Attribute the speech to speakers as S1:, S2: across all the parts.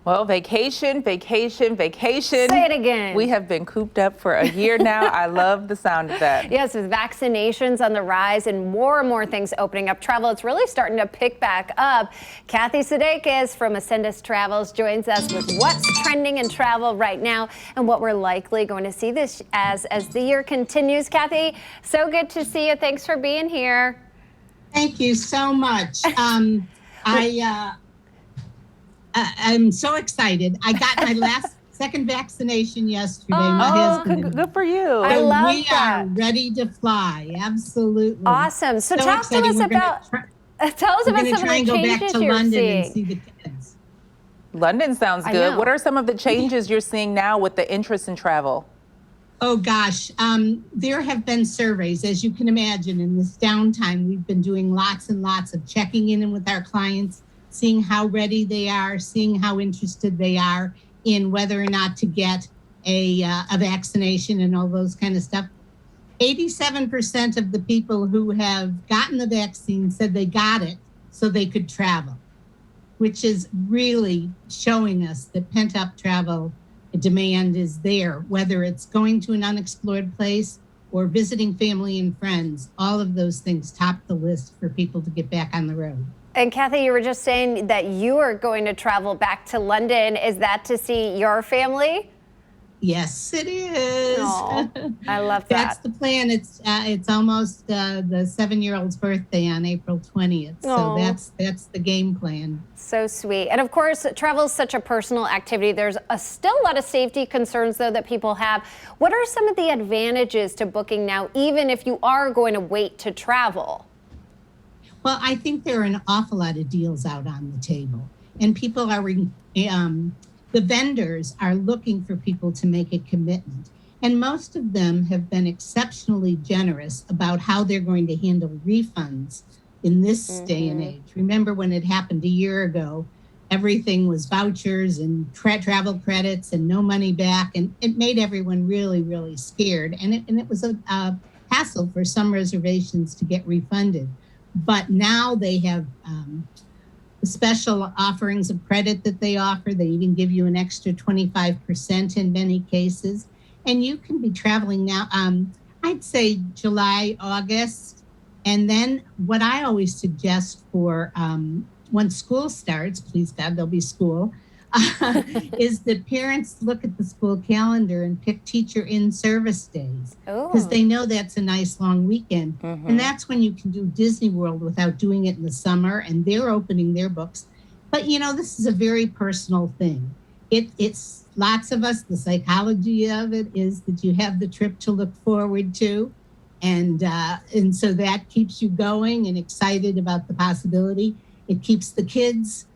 S1: Well, vacation, vacation, vacation.
S2: Say it again.
S1: We have been cooped up for a year now. I love the sound of that.
S2: Yes, with vaccinations on the rise and more things opening up travel, it's really starting to pick back up. Kathy Sudeikis from Acendas Travel joins us with what's trending in travel right now and what we're likely going to see this as the year continues. Kathy, so good to see you. Thanks for being here.
S3: Thank you so much. I'm so excited. I got my second vaccination yesterday. My husband.
S1: Good for you.
S2: I love
S3: we
S2: that.
S3: are ready to fly. Absolutely.
S2: Awesome. So talk to us about some of the changes you're
S3: London
S2: seeing.
S3: and see the kids.
S1: London sounds good. What are some of the changes you're seeing now with the interest in travel?
S3: Oh gosh, there have been surveys, as you can imagine, in this downtime. We've been doing lots and lots of checking in with our clients, seeing how ready they are, seeing how interested they are in whether or not to get a vaccination and all those kind of stuff. 87% of the people who have gotten the vaccine said they got it so they could travel, which is really showing us that pent-up travel demand is there, whether it's going to an unexplored place or visiting family and friends. All of those things top the list for people to get back on the road.
S2: And Kathy, you were just saying that you are going to travel back to London. Is that to see your family?
S3: Yes, it is.
S2: Aww, I love that.
S3: That's the plan. It's almost the 7-year-old's birthday on April 20th.
S2: Aww.
S3: So that's the game plan.
S2: So sweet. And of course, travel is such a personal activity. There's still a lot of safety concerns, though, that people have. What are some of the advantages to booking now, even if you are going to wait to travel?
S3: Well, I think there are an awful lot of deals out on the table, and people are, the vendors are looking for people to make a commitment. And most of them have been exceptionally generous about how they're going to handle refunds in this day and age. Remember when it happened a year ago, everything was vouchers and travel credits and no money back. And it made everyone really, really scared. And it was a hassle for some reservations to get refunded. But now they have special offerings of credit that they offer. They even give you an extra 25% in many cases. And you can be traveling now, I'd say July, August. And then what I always suggest for when school starts, please God, there'll be school, is that parents look at the school calendar and pick teacher in service days, because they know that's a nice long weekend. And that's when you can do Disney World without doing it in the summer, and they're opening their books. But this is a very personal thing. It's lots of us, the psychology of it is that you have the trip to look forward to. And so that keeps you going and excited about the possibility. It keeps the kids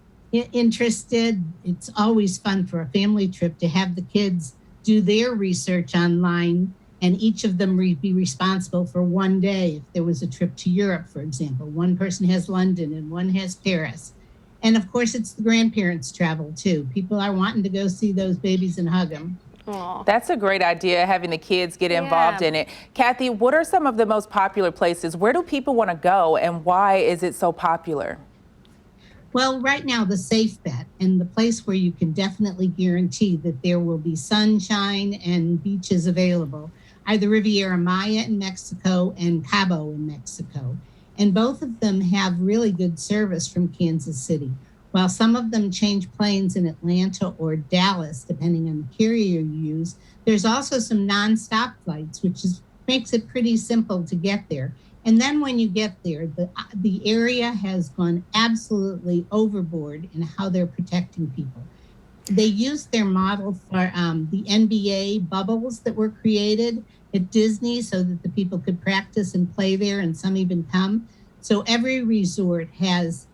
S3: interested. It's always fun for a family trip to have the kids do their research online and each of them be responsible for one day. If there was a trip to Europe, for example, one person has London and one has Paris. And of course, it's the grandparents' travel too. People are wanting to go see those babies and hug them.
S2: Aww.
S1: That's a great idea, having the kids get involved in it. Kathy, what are some of the most popular places? Where do people want to go and why is it so popular?
S3: Well, right now, the safe bet and the place where you can definitely guarantee that there will be sunshine and beaches available are the Riviera Maya in Mexico and Cabo in Mexico. And both of them have really good service from Kansas City. While some of them change planes in Atlanta or Dallas, depending on the carrier you use, there's also some nonstop flights, which makes it pretty simple to get there. And then when you get there, the area has gone absolutely overboard in how they're protecting people. They used their model for the NBA bubbles that were created at Disney so that the people could practice and play there, and some even come. So every resort has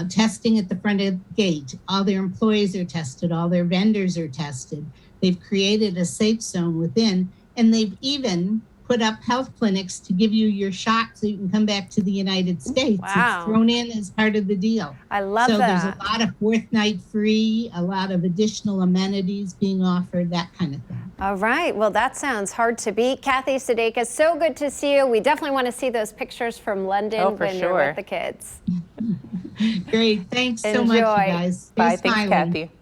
S3: testing at the front of the gate. All their employees are tested. All their vendors are tested. They've created a safe zone within, and they've even put up health clinics to give you your shot so you can come back to the United States.
S2: Wow.
S3: It's thrown in as part of the deal.
S2: I love that.
S3: So there's a lot of fourth night free, a lot of additional amenities being offered, that kind of thing.
S2: All right. Well, that sounds hard to beat. Kathy Sudeikis, so good to see you. We definitely want to see those pictures from London when you're with the kids.
S3: Great. Thanks so much, you guys.
S1: Bye. Thanks, Kathy.